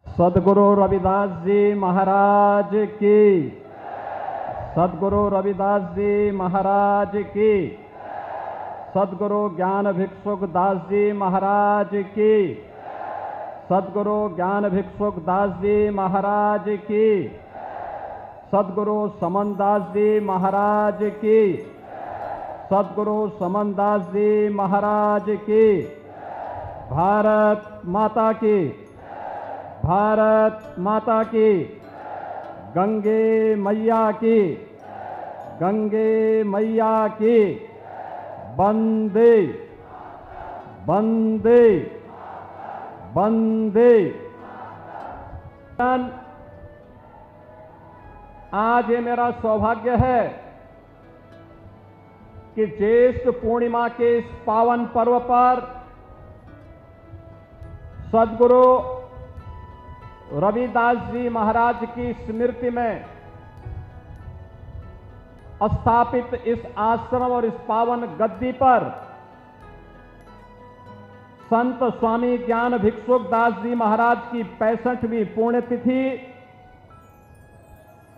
सद्गुरु रविदास जी महाराज की, सद्गुरु रविदास जी महाराज की, सद्गुरु ज्ञान भिक्षुक दास जी महाराज की, सद्गुरु ज्ञान भिक्षुक दास जी महाराज की, सद्गुरु समन दास जी महाराज की, सद्गुरु समन दास जी महाराज की। भारत माता की, भारत माता की, गंगे मैया की, गंगे मैया की। वंदे वंदे वंदे। आज ये मेरा सौभाग्य है कि ज्येष्ठ पूर्णिमा के इस पावन पर्व पर सद्गुरु रविदास जी महाराज की स्मृति में स्थापित इस आश्रम और इस पावन गद्दी पर संत स्वामी ज्ञान भिक्षुक दास जी महाराज की 65वीं पुण्यतिथि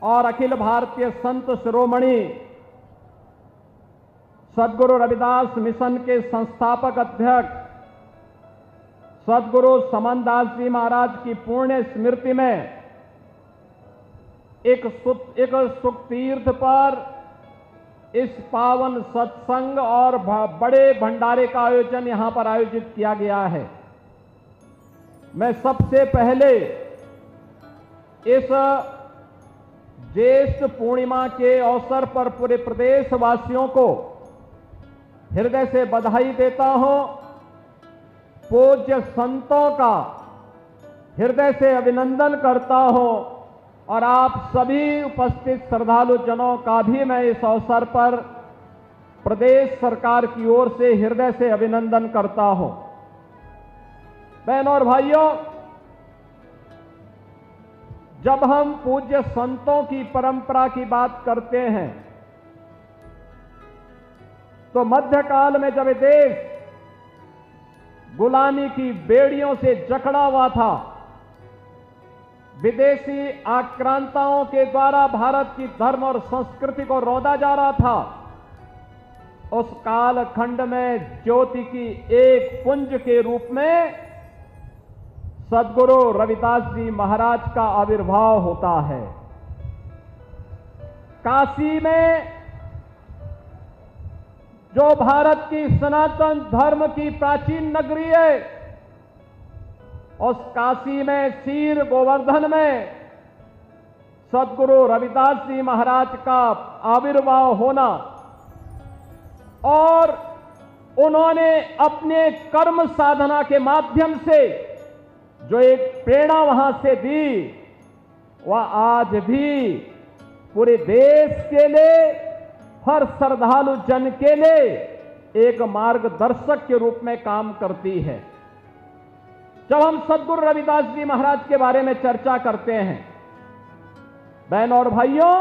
और अखिल भारतीय संत शिरोमणि सद्गुरु रविदास मिशन के संस्थापक अध्यक्ष सद्गुरु समन दास जी महाराज की पुण्य स्मृति में एक सुख तीर्थ पर इस पावन सत्संग और बड़े भंडारे का आयोजन यहां पर आयोजित किया गया है। मैं सबसे पहले इस ज्येष्ठ पूर्णिमा के अवसर पर पूरे प्रदेशवासियों को हृदय से बधाई देता हूं। पूज्य संतों का हृदय से अभिनंदन करता हूं और आप सभी उपस्थित श्रद्धालु जनों का भी मैं इस अवसर पर प्रदेश सरकार की ओर से हृदय से अभिनंदन करता हूं। बहनों और भाइयों, जब हम पूज्य संतों की परंपरा की बात करते हैं तो मध्यकाल में जब देश गुलामी की बेड़ियों से जकड़ा हुआ था, विदेशी आक्रांताओं के द्वारा भारत की धर्म और संस्कृति को रौंदा जा रहा था, उस कालखंड में ज्योति की एक पुंज के रूप में सद्गुरु रविदास जी महाराज का आविर्भाव होता है। काशी में जो भारत की सनातन धर्म की प्राचीन नगरी है, उस काशी में शीर गोवर्धन में सद्गुरु रविदास जी महाराज का आविर्भाव होना और उन्होंने अपने कर्म साधना के माध्यम से जो एक प्रेरणा वहां से दी, वह आज भी पूरे देश के लिए, हर श्रद्धालु जन के लिए एक मार्गदर्शक के रूप में काम करती है। जब हम सद्गुरु रविदास जी महाराज के बारे में चर्चा करते हैं, बहनों और भाइयों,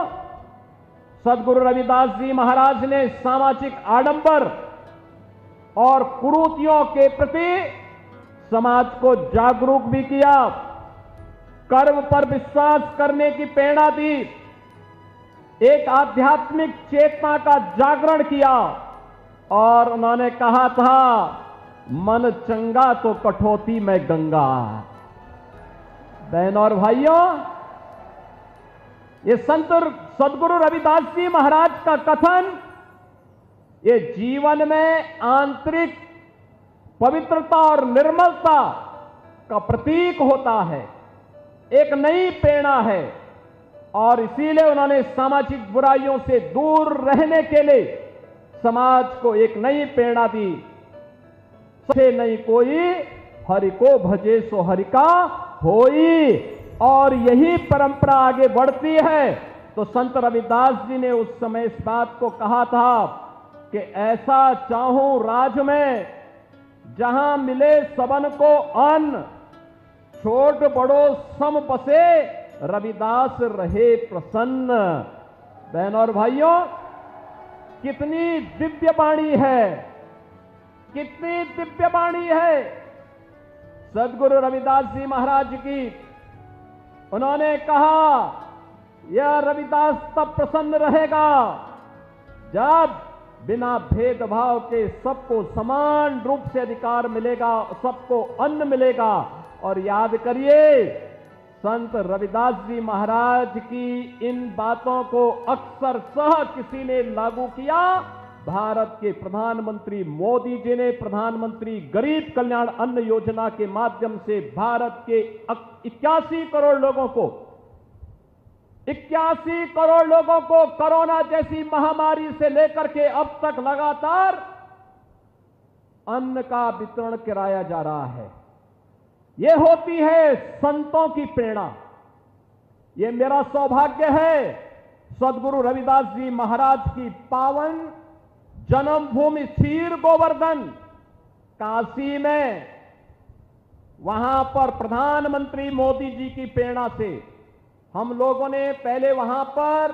सद्गुरु रविदास जी महाराज ने सामाजिक आडंबर और कुरीतियों के प्रति समाज को जागरूक भी किया, कर्म पर विश्वास करने की प्रेरणा दी, एक आध्यात्मिक चेतना का जागरण किया और उन्होंने कहा था, मन चंगा तो कठौती में गंगा। बहनों और भाइयों, ये संत सद्गुरु रविदास जी महाराज का कथन ये जीवन में आंतरिक पवित्रता और निर्मलता का प्रतीक होता है, एक नई प्रेरणा है और इसीलिए उन्होंने सामाजिक बुराइयों से दूर रहने के लिए समाज को एक नई प्रेरणा दी। से नहीं कोई हरि को भजे सो हरि का होई, और यही परंपरा आगे बढ़ती है। तो संत रविदास जी ने उस समय इस बात को कहा था कि ऐसा चाहूं राज में जहां मिले सबन को अन्न, छोट बड़ो सम बसे, रविदास रहे प्रसन्न। बहनों और भाइयों, कितनी दिव्य वाणी है, कितनी दिव्य वाणी है सदगुरु रविदास जी महाराज की। उन्होंने कहा, यह रविदास तब प्रसन्न रहेगा जब बिना भेदभाव के सबको समान रूप से अधिकार मिलेगा, सबको अन्न मिलेगा। और याद करिए, संत रविदास जी महाराज की इन बातों को अक्सर सह किसी ने लागू किया। भारत के प्रधानमंत्री मोदी जी ने प्रधानमंत्री गरीब कल्याण अन्न योजना के माध्यम से भारत के 81 करोड़ लोगों को 81 करोड़ लोगों को कोरोना जैसी महामारी से लेकर के अब तक लगातार अन्न का वितरण कराया जा रहा है। यह होती है संतों की प्रेरणा। यह मेरा सौभाग्य है सदगुरु रविदास जी महाराज की पावन जन्मभूमि क्षीर गोवर्धन काशी में, वहां पर प्रधानमंत्री मोदी जी की प्रेरणा से हम लोगों ने पहले वहां पर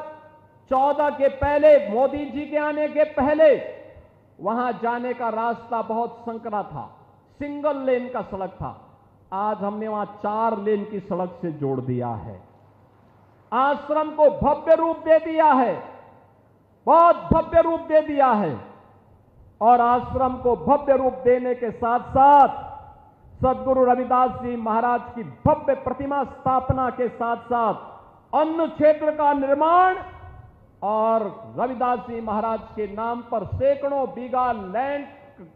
14 के पहले, मोदी जी के आने के पहले वहां जाने का रास्ता बहुत संकरा था, सिंगल लेन का सड़क था। आज हमने वहां 4 लेन की सड़क से जोड़ दिया है। आश्रम को भव्य रूप दे दिया है, बहुत भव्य रूप दे दिया है। और आश्रम को भव्य रूप देने के साथ साथ सदगुरु रविदास जी महाराज की भव्य प्रतिमा स्थापना के साथ साथ अन्न क्षेत्र का निर्माण और रविदास जी महाराज के नाम पर सैकड़ों बीघा लैंड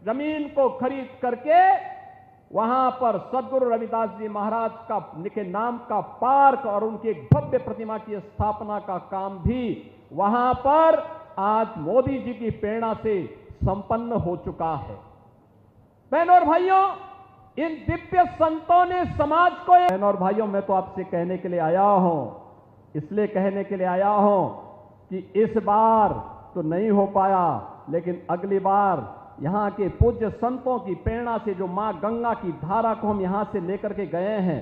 जमीन को खरीद करके वहां पर सदगुरु रविदास जी महाराज का के नाम का पार्क और उनकी एक भव्य प्रतिमा की स्थापना का काम भी वहां पर आज मोदी जी की प्रेरणा से संपन्न हो चुका है। बहनों और भाइयों, इन दिव्य संतों ने समाज को, बहनों और भाइयों, मैं तो आपसे कहने के लिए आया हूं, इसलिए कहने के लिए आया हूं कि इस बार तो नहीं हो पाया, लेकिन अगली बार यहां के पूज्य संतों की प्रेरणा से जो मां गंगा की धारा को हम यहां से लेकर के गए हैं,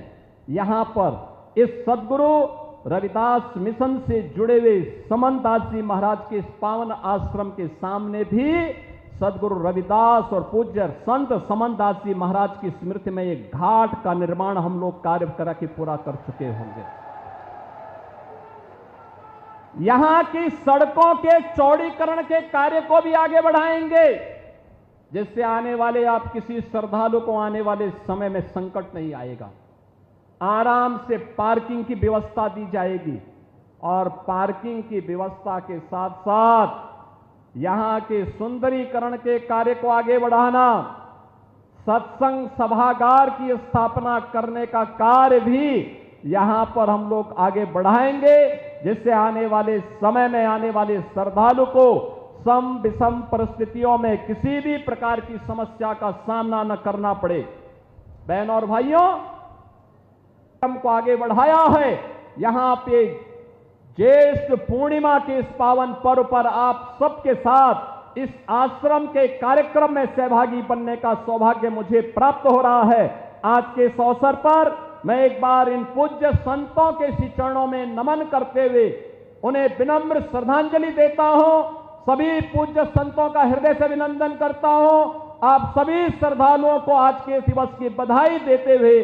यहां पर इस सदगुरु रविदास मिशन से जुड़े हुए समनदास जी महाराज के इस पावन आश्रम के सामने भी सदगुरु रविदास और पूज्य संत समनदास जी महाराज की स्मृति में एक घाट का निर्माण हम लोग कार्य करा के पूरा कर चुके होंगे। यहां की सड़कों के चौड़ीकरण के कार्य को भी आगे बढ़ाएंगे, जिससे आने वाले आप किसी श्रद्धालु को आने वाले समय में संकट नहीं आएगा। आराम से पार्किंग की व्यवस्था दी जाएगी और पार्किंग की व्यवस्था के साथ साथ यहां के सुंदरीकरण के कार्य को आगे बढ़ाना, सत्संग सभागार की स्थापना करने का कार्य भी यहां पर हम लोग आगे बढ़ाएंगे, जिससे आने वाले समय में आने वाले श्रद्धालु को सम विषम परिस्थितियों में किसी भी प्रकार की समस्या का सामना न करना पड़े। बहनों और भाइयों, को आगे बढ़ाया है। यहां पे ज्येष्ठ पूर्णिमा के इस पावन पर्व पर आप सबके साथ इस आश्रम के कार्यक्रम में सहभागी बनने का सौभाग्य मुझे प्राप्त हो रहा है। आज के इस अवसर पर मैं एक बार इन पूज्य संतों के श्री चरणों में नमन करते हुए उन्हें विनम्र श्रद्धांजलि देता हूं। सभी पूज्य संतों का हृदय से अभिनंदन करता हूं। आप सभी श्रद्धालुओं को आज के दिवस की बधाई देते हुए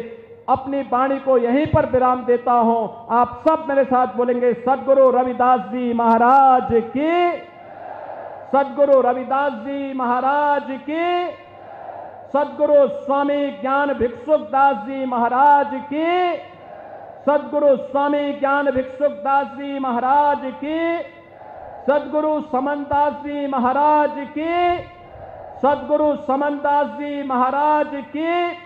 अपनी वाणी को यहीं पर विराम देता हूं। आप सब मेरे साथ बोलेंगे, सदगुरु रविदास जी महाराज की, सदगुरु रविदास जी महाराज की, सदगुरु स्वामी ज्ञान भिक्षुकदास जी महाराज की, सदगुरु स्वामी ज्ञान भिक्षुकदास जी महाराज की, सदगुरु समनदास जी महाराज की, सदगुरु समनदास जी महाराज की।